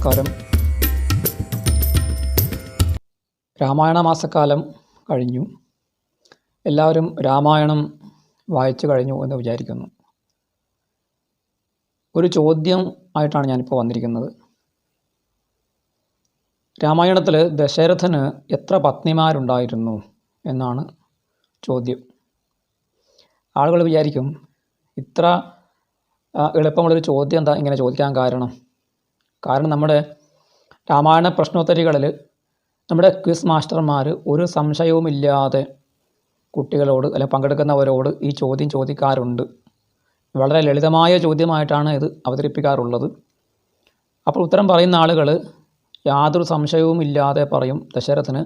നമസ്കാരം. രാമായണ മാസക്കാലം കഴിഞ്ഞു. എല്ലാവരും രാമായണം വായിച്ചു കഴിഞ്ഞു എന്ന് വിചാരിക്കുന്നു. ഒരു ചോദ്യം ആയിട്ടാണ് ഞാനിപ്പോൾ വന്നിരിക്കുന്നത്. രാമായണത്തിൽ ദശരഥന് എത്ര പത്നിമാരുണ്ടായിരുന്നു എന്നാണ് ചോദ്യം. ആളുകൾ വിചാരിക്കും, ഇത്ര എളുപ്പമുള്ളൊരു ചോദ്യം എന്താ ഇങ്ങനെ ചോദിക്കാൻ കാരണം നമ്മുടെ രാമായണ പ്രശ്നോത്തരികളിൽ നമ്മുടെ ക്വിസ് മാസ്റ്റർമാർ ഒരു സംശയവുമില്ലാതെ കുട്ടികളോട് അല്ലെങ്കിൽ പങ്കെടുക്കുന്നവരോട് ഈ ചോദ്യം ചോദിക്കാറുണ്ട്. വളരെ ലളിതമായ ചോദ്യമായിട്ടാണ് ഇത് അവതരിപ്പിക്കാറുള്ളത്. അപ്പോൾ ഉത്തരം പറയുന്ന ആളുകൾ യാതൊരു സംശയവും ഇല്ലാതെ പറയും ദശരഥന്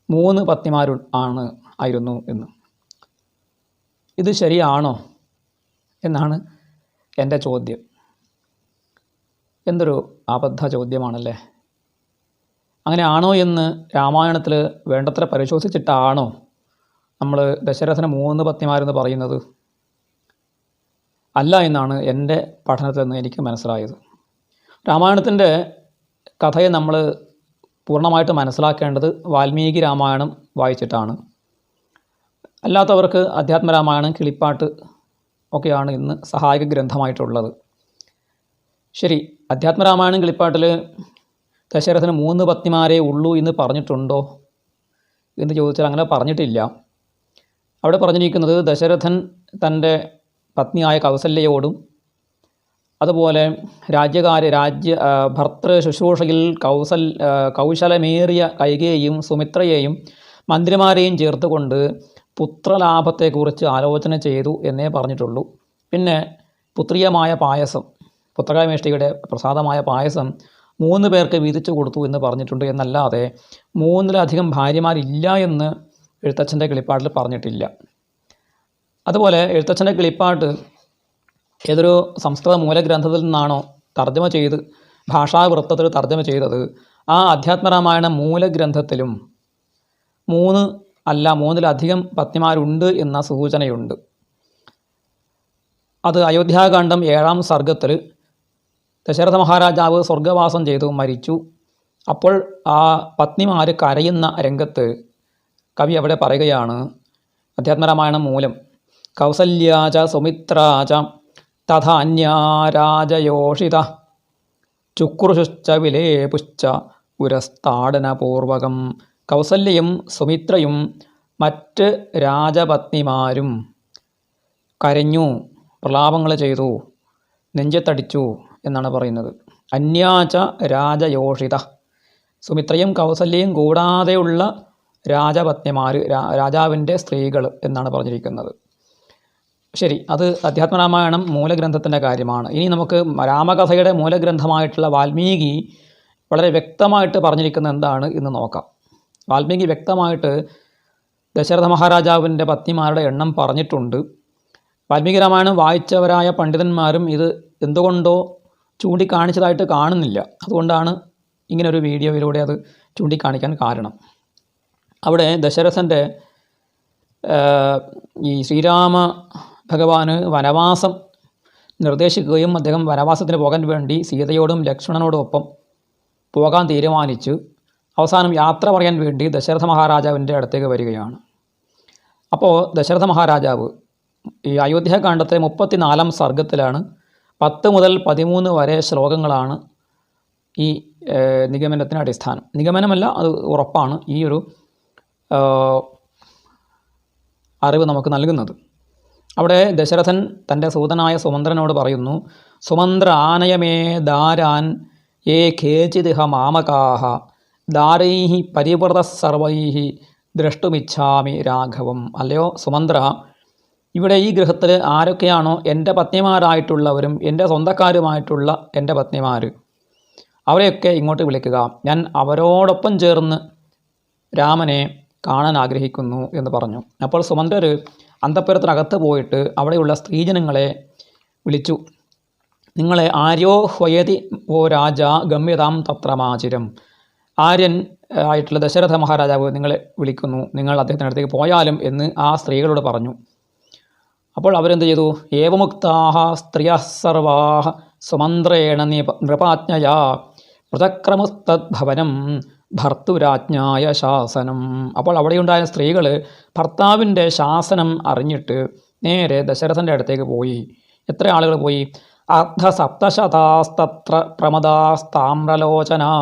3 പത്നിമാർ ആയിരുന്നു എന്ന്. ഇത് ശരിയാണോ എന്നാണ് എൻ്റെ ചോദ്യം. എന്തൊരു അബദ്ധ ചോദ്യമാണല്ലേ. അങ്ങനെ ആണോ എന്ന് രാമായണത്തിൽ വേണ്ടത്ര പരിശോധിച്ചിട്ടാണോ നമ്മൾ ദശരഥന് 3 പത്നിമാരെന്ന് പറയുന്നത്? അല്ല എന്നാണ് എൻ്റെ പഠനത്തിൽ നിന്ന് എനിക്ക് മനസ്സിലായത്. രാമായണത്തിൻ്റെ കഥയെ നമ്മൾ പൂർണ്ണമായിട്ട് മനസ്സിലാക്കേണ്ടത് വാൽമീകി രാമായണം വായിച്ചിട്ടാണ്. അല്ലാത്തവർക്ക് അധ്യാത്മരാമായണം, കിളിപ്പാട്ട് ഒക്കെയാണ് ഇന്ന് സഹായക ഗ്രന്ഥമായിട്ടുള്ളത്. ശരി, അധ്യാത്മരാമായണം കിളിപ്പാട്ടിൽ ദശരഥന് 3 പത്നിമാരേ ഉള്ളൂ എന്ന് പറഞ്ഞിട്ടുണ്ടോ എന്ന് ചോദിച്ചാൽ അങ്ങനെ പറഞ്ഞിട്ടില്ല. അവിടെ പറഞ്ഞിരിക്കുന്നത് ദശരഥൻ തൻ്റെ പത്നിയായ കൗസല്യയോടും അതുപോലെ ഭർത്തൃ ശുശ്രൂഷയിൽ കൗശലമേറിയ കൈകേയും സുമിത്രയെയും മന്ത്രിമാരെയും ചേർത്തുകൊണ്ട് പുത്രലാഭത്തെക്കുറിച്ച് ആലോചന ചെയ്തു എന്നേ പറഞ്ഞിട്ടുള്ളൂ. പിന്നെ പുത്രിയമായ പായസം, പുത്രകാമേഷ്ടിയുടെ പ്രസാദമായ പായസം 3 പേർക്ക് വീതിച്ചു കൊടുത്തു എന്ന് പറഞ്ഞിട്ടുണ്ട് എന്നല്ലാതെ 3-ലധികം ഭാര്യമാരില്ല എന്ന് എഴുത്തച്ഛൻ്റെ കിളിപ്പാട്ടിൽ പറഞ്ഞിട്ടില്ല. അതുപോലെ എഴുത്തച്ഛൻ്റെ കിളിപ്പാട്ട് ഏതൊരു സംസ്കൃത മൂലഗ്രന്ഥത്തിൽ നിന്നാണോ തർജ്ജമ ചെയ്ത് ഭാഷാവൃത്തത്തിൽ തർജ്ജമ ചെയ്തത്, ആ അധ്യാത്മരാമായണ മൂലഗ്രന്ഥത്തിലും 3 അല്ല 3-ലധികം പത്നിമാരുണ്ട് എന്ന സൂചനയുണ്ട്. അത് അയോധ്യാകാന്ഡം 7-ാം സർഗത്തിൽ ദശരഥ മഹാരാജാവ് സ്വർഗവാസം ചെയ്തു മരിച്ചു. അപ്പോൾ ആ പത്നിമാർ കരയുന്ന രംഗത്ത് കവി അവിടെ പറയുകയാണ്, അധ്യാത്മരാമായണം മൂലം, കൗസല്യാച സുമിത്രാച തഥാന്യാരാജയോഷിത ചുക്രുശുശ്ച വിലേപുശ്ച പുരസ്താടനപൂർവകം. കൗസല്യയും സുമിത്രയും മറ്റ് രാജപത്നിമാരും കരഞ്ഞു, പ്രലാപങ്ങൾ ചെയ്തു, നെഞ്ചത്തടിച്ചു എന്നാണ് പറയുന്നത്. അന്യാച രാജയോഷിത, സുമിത്രയും കൗസല്യയും കൂടാതെയുള്ള രാജപത്നിമാർ, രാജാവിൻ്റെ സ്ത്രീകൾ എന്നാണ് പറഞ്ഞിരിക്കുന്നത്. ശരി, അത് അധ്യാത്മരാമായണം മൂലഗ്രന്ഥത്തിൻ്റെ കാര്യമാണ്. ഇനി നമുക്ക് രാമകഥയുടെ മൂലഗ്രന്ഥമായിട്ടുള്ള വാൽമീകി വളരെ വ്യക്തമായിട്ട് പറഞ്ഞിരിക്കുന്നത് എന്താണ് എന്ന് നോക്കാം. വാൽമീകി വ്യക്തമായിട്ട് ദശരഥ മഹാരാജാവിൻ്റെ പത്നിമാരുടെ എണ്ണം പറഞ്ഞിട്ടുണ്ട്. വാൽമീകി രാമായണം വായിച്ചവരായ പണ്ഡിതന്മാരും ഇത് എന്തുകൊണ്ടോ ചൂണ്ടിക്കാണിച്ചതായിട്ട് കാണുന്നില്ല. അതുകൊണ്ടാണ് ഇങ്ങനൊരു വീഡിയോയിലൂടെ അത് ചൂണ്ടിക്കാണിക്കാൻ കാരണം. അവിടെ ദശരഥൻ്റെ ഈ ശ്രീരാമ ഭഗവാന് വനവാസം നിർദ്ദേശിക്കുകയും അദ്ദേഹം വനവാസത്തിന് പോകാൻ വേണ്ടി സീതയോടും ലക്ഷ്മണനോടും ഒപ്പം പോകാൻ തീരുമാനിച്ചു. അവസാനം യാത്ര പറയാൻ വേണ്ടി ദശരഥ മഹാരാജാവിൻ്റെ അടുത്തേക്ക് വരികയാണ്. അപ്പോൾ ദശരഥ മഹാരാജാവ് ഈ അയോധ്യാകാന്ഡത്തെ 34-ാം സർഗത്തിലാണ് 10 മുതൽ 13 വരെ ശ്ലോകങ്ങളാണ് ഈ നിഗമനത്തിന് അടിസ്ഥാനം. നിഗമനമല്ല, അത് ഉറപ്പാണ് ഈ ഒരു അറിവ് നമുക്ക് നൽകുന്നത്. അവിടെ ദശരഥൻ തൻ്റെ സൂതനായ സുമന്ത്രനോട് പറയുന്നു, സുമന്ത്ര ആനയമേ ദാരാൻ യേ കേചിദിഹ മാമകാഹ ദാരൈഹി പരിവൃത സർവൈഹി ദ്രഷ്ടുമിച്ഛാമി രാഘവം. അല്ലയോ സുമന്ത്ര, ഇവിടെ ഈ ഗൃഹത്തിൽ ആരൊക്കെയാണോ എൻ്റെ പത്നിമാരായിട്ടുള്ളവരും എൻ്റെ സ്വന്തക്കാരുമായിട്ടുള്ള എൻ്റെ പത്നിമാർ, അവരെയൊക്കെ ഇങ്ങോട്ട് വിളിക്കുക. ഞാൻ അവരോടൊപ്പം ചേർന്ന് രാമനെ കാണാൻ ആഗ്രഹിക്കുന്നു എന്ന് പറഞ്ഞു. അപ്പോൾ സുമന്ത്രർ അന്തഃപുരത്തിനകത്ത് പോയിട്ട് അവിടെയുള്ള സ്ത്രീജനങ്ങളെ വിളിച്ചു. നിങ്ങളെ ആര്യോ ഹ്വയതി ഓ രാജ ഗമ്യതാം തത്രമാചിരം. ആര്യൻ ആയിട്ടുള്ള ദശരഥ മഹാരാജാവ് നിങ്ങളെ വിളിക്കുന്നു, നിങ്ങൾ അദ്ദേഹത്തിനടുത്തേക്ക് പോയാലും എന്ന് ആ സ്ത്രീകളോട് പറഞ്ഞു. അപ്പോൾ അവരെന്ത് ചെയ്തു? ഏവമുക്താഹ സ്ത്രീയ സർവാഹ സുമന്ത്രേണ നൃപാജ്ഞയാ വ്രതക്രമസ്തദ്ഭവനം ഭർത്തുരാജ്ഞായ ശാസനം. അപ്പോൾ അവിടെയുണ്ടായ സ്ത്രീകൾ ഭർത്താവിൻ്റെ ശാസനം അറിഞ്ഞിട്ട് നേരെ ദശരഥൻ്റെ അടുത്തേക്ക് പോയി. എത്ര ആളുകൾ പോയി? അർദ്ധസപ്തശതാസ്തത്ര പ്രമദാസ്താമ്രലോചനാ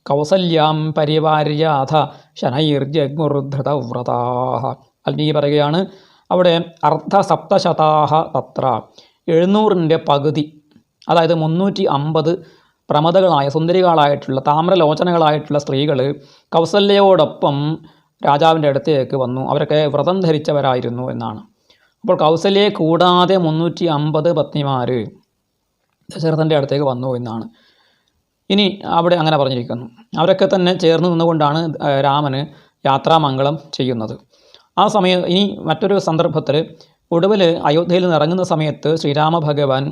കൗസല്യാം പരിവാര്യാഥ ശനൈർജഗ്മുർധൃതവ്രതാഃ. വാൽമീകി പറയുകയാണ്, അവിടെ അർദ്ധസപ്തശതാഹ തത്ര 700ൻ്റെ പകുതി, അതായത് 350 പ്രമദകളായ സുന്ദരികളായിട്ടുള്ള താമ്രലോചനകളായിട്ടുള്ള സ്ത്രീകൾ കൗസല്യയോടൊപ്പം രാജാവിൻ്റെ അടുത്തേക്ക് വന്നു. അവരൊക്കെ വ്രതം ധരിച്ചവരായിരുന്നു എന്നാണ്. അപ്പോൾ കൗസല്യയെ കൂടാതെ 350 പത്നിമാർ ദശരഥൻ്റെ അടുത്തേക്ക് വന്നു എന്നാണ്. ഇനി അവിടെ അങ്ങനെ പറഞ്ഞിരിക്കുന്നു. അവരൊക്കെ തന്നെ ചേർന്ന് നിന്നുകൊണ്ടാണ് രാമന് യാത്രാമംഗളം ചെയ്യുന്നത്. ആ സമയം ഇനി മറ്റൊരു സന്ദർഭത്തിൽ ഒടുവിൽ അയോധ്യയിൽ നിന്ന് ഇറങ്ങുന്ന സമയത്ത് ശ്രീരാമ ഭഗവാൻ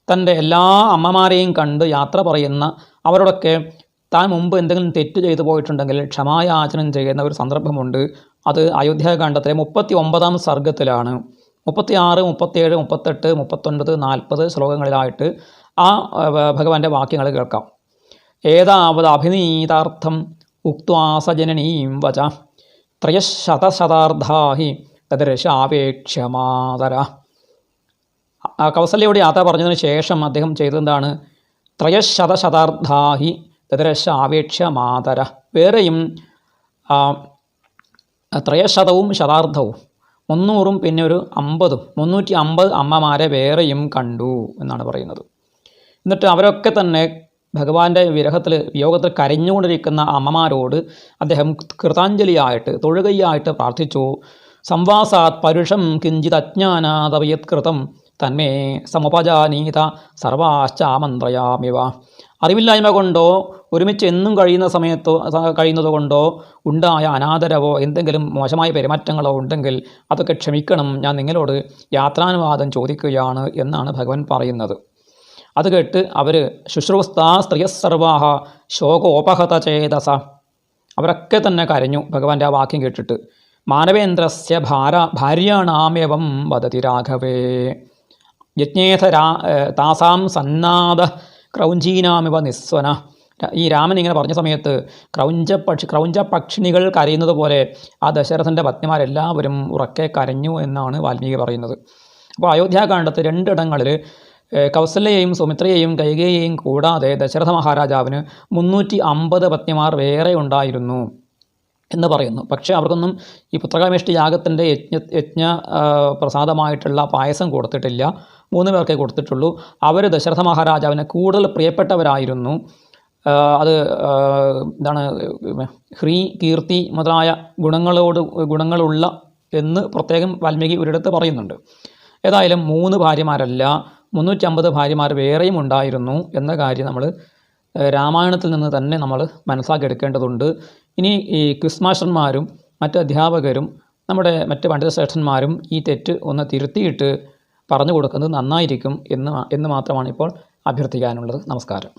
തൻ്റെ എല്ലാ അമ്മമാരെയും കണ്ട് യാത്ര പറയുന്ന അവരോടൊക്കെ താൻ മുമ്പ് എന്തെങ്കിലും തെറ്റ് ചെയ്തു പോയിട്ടുണ്ടെങ്കിൽ ക്ഷമായാചനം ചെയ്യുന്ന ഒരു സന്ദർഭമുണ്ട്. അത് അയോധ്യാകാണ്ഡത്തിലെ 39ാം സർഗത്തിലാണ്. 36, 37, 38, 39, 40 ശ്ലോകങ്ങളിലായിട്ട് ആ ഭഗവാന്റെ വാക്യങ്ങൾ കേൾക്കാം. ഏതാവത് അഭിനീതാർത്ഥം ഉക്ത്വാ സജനനീം വച ത്രയശതശതാർദ്ധാഹി തദർശാപേക്ഷ്യമാതര. കൗസല്യയോട് യാത്ര പറഞ്ഞതിന് ശേഷം അദ്ദേഹം ചെയ്തതെന്താണ്? ത്രയശതശതാർദ്ധാഹി തദർശാപേക്ഷ്യമാതര. വേറെയും ത്രയശതവും ശതാർദ്ധവും 300 പിന്നെ ഒരു 50, 350 അമ്മമാരെ വേറെയും കണ്ടു എന്നാണ് പറയുന്നത്. എന്നിട്ട് അവരൊക്കെ തന്നെ ഭഗവാന്റെ വിയോഗത്തിൽ കരഞ്ഞുകൊണ്ടിരിക്കുന്ന അമ്മമാരോട് അദ്ദേഹം കൃതാഞ്ജലിയായിട്ട് തൊഴുകയായിട്ട് പ്രാർത്ഥിച്ചു. സംവാസാത് പരുഷം കിഞ്ചിത് അജ്ഞാനാദവയത് തന്മേ സമുപജാനീത സർവാശ്ചാമന്ത്രയാമിവ. അറിവില്ലായ്മ കൊണ്ടോ ഒരുമിച്ച് എന്നും കഴിയുന്നത് കൊണ്ടോ ഉണ്ടായ അനാദരവോ എന്തെങ്കിലും മോശമായ പെരുമാറ്റങ്ങളോ ഉണ്ടെങ്കിൽ അതൊക്കെ ക്ഷമിക്കണം, ഞാൻ നിങ്ങളോട് യാത്രാനുവാദം ചോദിക്കുകയാണ് എന്നാണ് ഭഗവാൻ പറയുന്നത്. അത് കേട്ട് അവർ ശുശ്രൂസ്താ സ്ത്രീയസർവാഹ ശോകോപഹത ചേതസ. അവരൊക്കെ തന്നെ കരഞ്ഞു ഭഗവാന്റെ ആ വാക്യം കേട്ടിട്ട്. മാനവേന്ദ്രസ്യ ഭാര്യാണാമ്യവം വദതി രാഘവേ യജ്ഞേഥ താസാം സന്നാദ ക്രൗഞ്ചീനാമിവ നിസ്വന. ഈ രാമൻ ഇങ്ങനെ പറഞ്ഞ സമയത്ത് ക്രൗഞ്ചപക്ഷിണികൾ കരയുന്നത് പോലെ ആ ദശരഥൻ്റെ പത്നിമാരെല്ലാവരും ഉറക്കെ കരഞ്ഞു എന്നാണ് വാൽമീകി പറയുന്നത്. അപ്പോൾ അയോധ്യാകാണ്ഡത്ത് 2 ഇടങ്ങളിൽ കൗസല്യയെയും സുമിത്രയെയും കൈകേയിയെയും കൂടാതെ ദശരഥ മഹാരാജാവിന് 350 പത്നിമാർ വേറെ ഉണ്ടായിരുന്നു എന്ന് പറയുന്നു. പക്ഷേ അവർക്കൊന്നും ഈ പുത്രകാമേഷ്ടി യാഗത്തിൻ്റെ യജ്ഞ പ്രസാദമായിട്ടുള്ള പായസം കൊടുത്തിട്ടില്ല. 3 പേർക്കേ കൊടുത്തിട്ടുള്ളൂ. അവർ ദശരഥ മഹാരാജാവിന് കൂടുതൽ പ്രിയപ്പെട്ടവരായിരുന്നു. അത് എന്താണ് കീർത്തി മുതലായ ഗുണങ്ങളുള്ള എന്ന് പ്രത്യേകം വാൽമീകി ഒരിടത്ത് പറയുന്നുണ്ട്. ഏതായാലും 3 ഭാര്യമാരല്ല 350 ഭാര്യമാർ വേറെയും ഉണ്ടായിരുന്നു എന്ന കാര്യം നമ്മൾ രാമായണത്തിൽ നിന്ന് തന്നെ നമ്മൾ മനസ്സിലാക്കിയെടുക്കേണ്ടതുണ്ട്. ഇനി ഈ ക്വിസ് മാസ്റ്റർമാരും മറ്റ് അധ്യാപകരും നമ്മുടെ മറ്റ് പണ്ഡിതശ്രേഷ്ഠന്മാരും ഈ തെറ്റ് ഒന്ന് തിരുത്തിയിട്ട് പറഞ്ഞു കൊടുക്കുന്നത് നന്നായിരിക്കും എന്ന് മാത്രമാണ് ഇപ്പോൾ അഭ്യർത്ഥിക്കാനുള്ളത്. നമസ്കാരം.